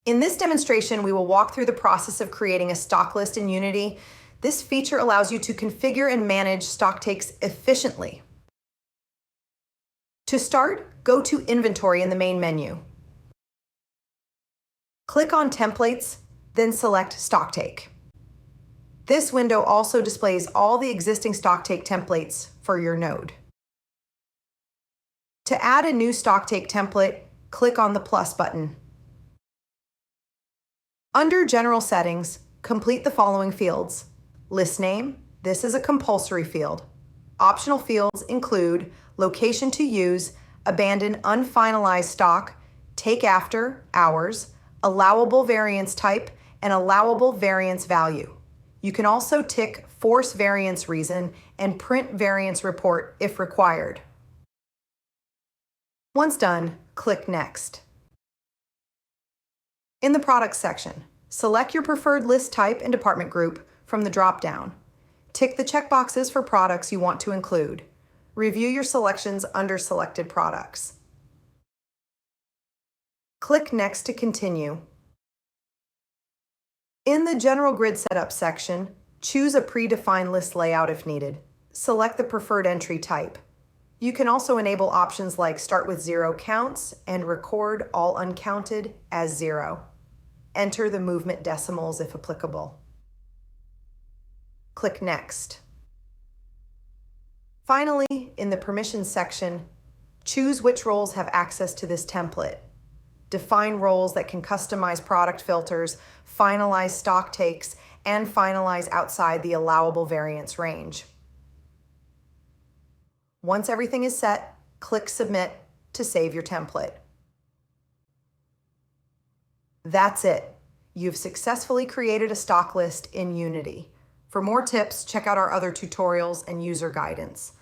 In this demonstration, we will walk through the process of creating a stock list in Unity. This feature allows you to configure and manage stock takes efficiently. To start, go to Inventory in the main menu. Click on Templates, then select Stock Take. This window also displays all the existing stock take templates for your node. To add a new stock take template, click on the plus button. Under General Settings, complete the following fields. List name, this is a compulsory field. Optional fields include location to use, abandon unfinalized stock, take after, hours, allowable variance type, and allowable variance value. You can also tick force variance reason and print variance report if required. Once done, click Next. In the Products section, select your preferred list type and department group from the drop-down. Tick the checkboxes for products you want to include. Review your selections under Selected Products. Click Next to continue. In the General Grid Setup section, choose a predefined list layout if needed. Select the preferred entry type. You can also enable options like Start with 0 counts and record all uncounted as 0. Enter the movement decimals if applicable. Click Next. Finally, in the Permissions section, choose which roles have access to this template. Define roles that can customize product filters, finalize stock takes, and finalize outside the allowable variance range. Once everything is set, click Submit to save your template. That's it. You've successfully created a stock list in Unity. For more tips, check out our other tutorials and user guidance.